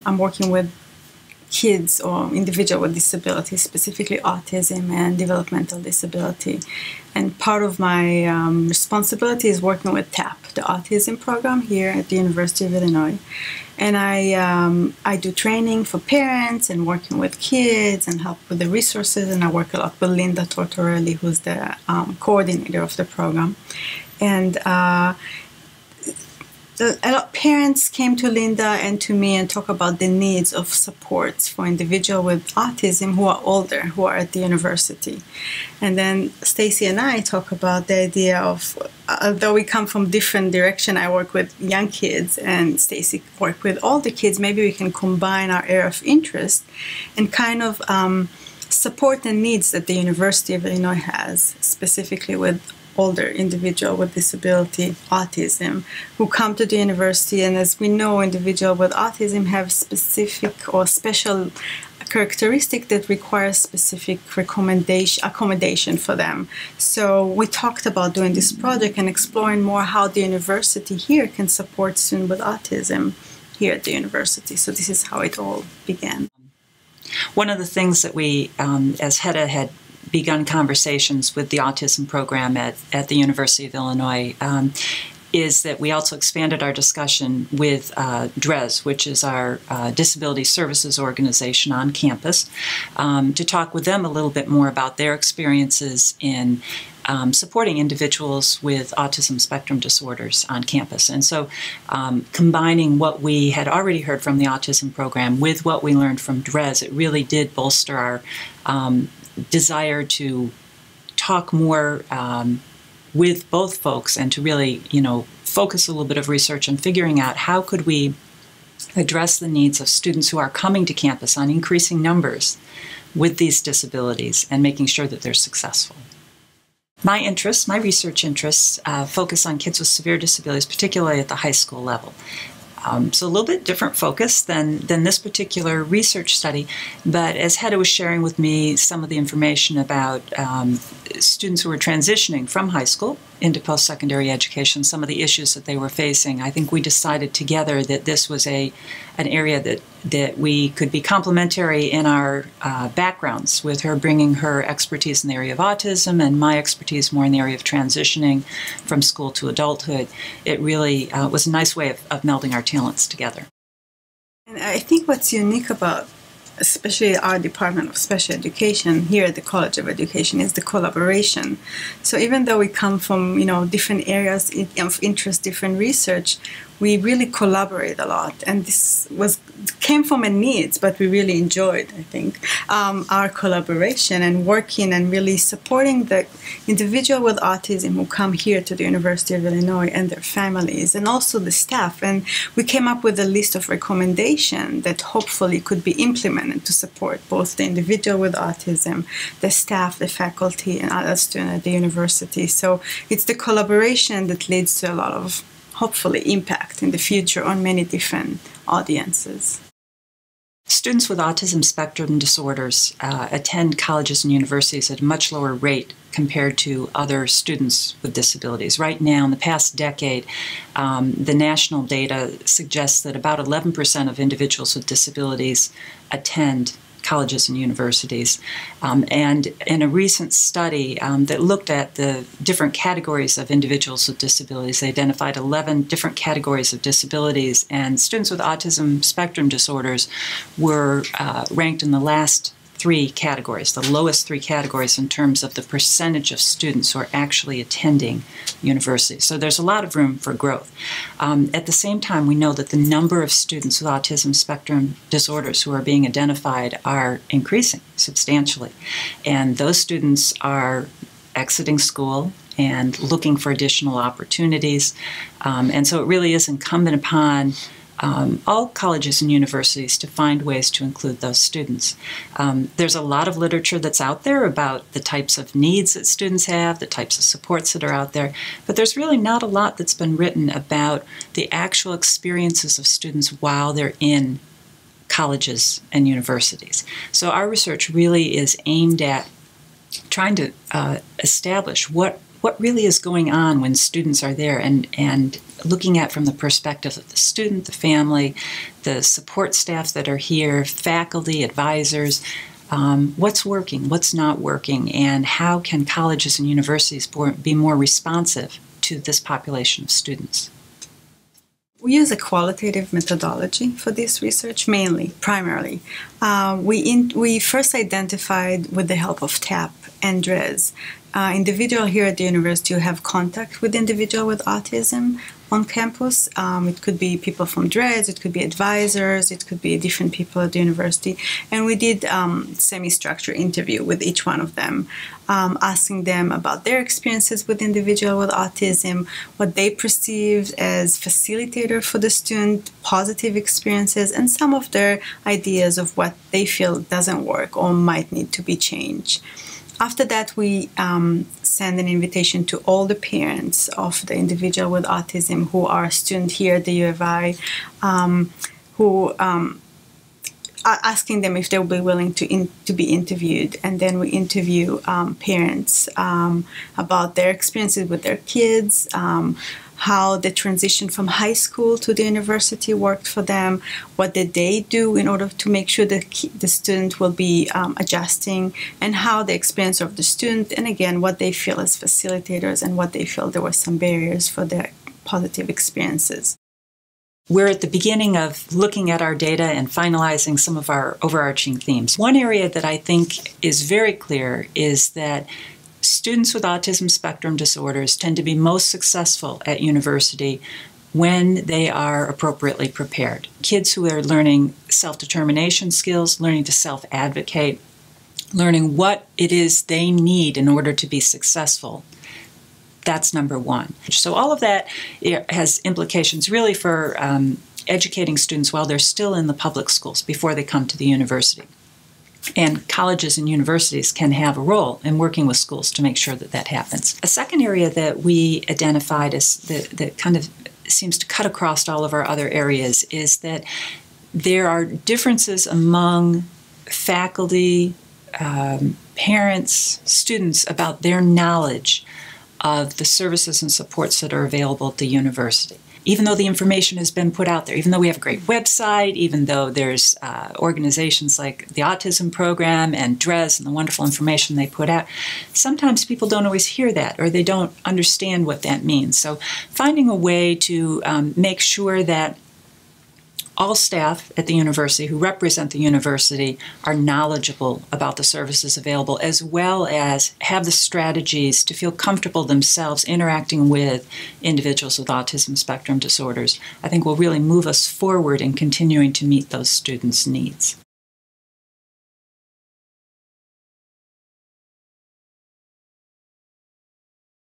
I'm working with kids or individuals with disabilities, specifically autism and developmental disability. And part of my responsibility is working with TAP, the Autism program here at the University of Illinois. And I do training for parents and working with kids and help with the resources. And I work a lot with Linda Tortorelli, who's the coordinator of the program. And a lot of parents came to Linda and to me and talk about the needs of supports for individuals with autism who are older, who are at the university. And then Stacy and I talk about the idea of, although we come from different direction, I work with young kids and Stacy work with older kids, maybe we can combine our area of interest and kind of support the needs that the University of Illinois has, specifically with older individual with disability, autism, who come to the university. And as we know, individuals with autism have specific or special characteristic that requires specific accommodation for them. So we talked about doing this project and exploring more how the university here can support students with autism here at the university. So this is how it all began. One of the things that we, as Hedda had begun conversations with the autism program at the University of Illinois, is that we also expanded our discussion with DRES, which is our disability services organization on campus, to talk with them a little bit more about their experiences in supporting individuals with autism spectrum disorders on campus. And so combining what we had already heard from the autism program with what we learned from DRES, it really did bolster our desire to talk more with both folks and to really, focus a little bit of research on figuring out how could we address the needs of students who are coming to campus on increasing numbers with these disabilities and making sure that they're successful. My interests, my research interests, focus on kids with severe disabilities, particularly at the high school level. So a little bit different focus than this particular research study, but as Hedda was sharing with me some of the information about students who were transitioning from high school into post-secondary education, some of the issues that they were facing, I think we decided together that this was an area that we could be complementary in our backgrounds, with her bringing her expertise in the area of autism and my expertise more in the area of transitioning from school to adulthood. It really was a nice way of melding our talents together. And I think what's unique about especially our Department of Special Education here at the College of Education is the collaboration. So even though we come from different areas of interest, different research, we really collaborate a lot. And this came from a needs, but we really enjoyed, I think, our collaboration and working and really supporting the individual with autism who come here to the University of Illinois and their families, and also the staff. And we came up with a list of recommendations that hopefully could be implemented to support both the individual with autism, the staff, the faculty, and other students at the university. So it's the collaboration that leads to a lot of hopefully impact in the future on many different audiences. Students with autism spectrum disorders attend colleges and universities at a much lower rate compared to other students with disabilities. Right now, in the past decade, the national data suggests that about 11% of individuals with disabilities attend colleges and universities. And in a recent study that looked at the different categories of individuals with disabilities, they identified 11 different categories of disabilities, and students with autism spectrum disorders were ranked in the last 3 categories, the lowest 3 categories in terms of the percentage of students who are actually attending universities. So there's a lot of room for growth. At the same time, we know that the number of students with autism spectrum disorders who are being identified are increasing substantially. And those students are exiting school and looking for additional opportunities. And so it really is incumbent upon all colleges and universities to find ways to include those students. There's a lot of literature that's out there about the types of needs that students have, the types of supports that are out there, but there's really not a lot that's been written about the actual experiences of students while they're in colleges and universities. So our research really is aimed at trying to establish what what really is going on when students are there, and looking at from the perspective of the student, the family, the support staff that are here, faculty, advisors, what's working, what's not working, and how can colleges and universities be more responsive to this population of students. We use a qualitative methodology for this research, primarily. We first identified, with the help of TAP and DRES, individual here at the university who have contact with individual with autism on campus. It could be people from DRES, it could be advisors, it could be different people at the university. And we did semi-structured interview with each one of them, asking them about their experiences with individual with autism, what they perceive as facilitator for the student, positive experiences, and some of their ideas of what they feel doesn't work or might need to be changed. After that, we send an invitation to all the parents of the individual with autism who are students here at the U of I, who are asking them if they'll be willing to be interviewed. And then we interview parents about their experiences with their kids, how the transition from high school to the university worked for them, what did they do in order to make sure that the student will be adjusting, and how the experience of the student, and again, what they feel as facilitators and what they feel there were some barriers for their positive experiences. We're at the beginning of looking at our data and finalizing some of our overarching themes. One area that I think is very clear is that students with autism spectrum disorders tend to be most successful at university when they are appropriately prepared. Kids who are learning self-determination skills, learning to self-advocate, learning what it is they need in order to be successful. That's number one. So all of that has implications really for educating students while they're still in the public schools before they come to the university. And colleges and universities can have a role in working with schools to make sure that that happens. A second area that we identified as that kind of seems to cut across all of our other areas is that there are differences among faculty, parents, students about their knowledge of the services and supports that are available at the university. Even though the information has been put out there, even though we have a great website, even though there's organizations like the Autism Program and DRES and the wonderful information they put out, sometimes people don't always hear that, or they don't understand what that means. So finding a way to make sure that all staff at the university who represent the university are knowledgeable about the services available, as well as have the strategies to feel comfortable themselves interacting with individuals with autism spectrum disorders, I think will really move us forward in continuing to meet those students' needs.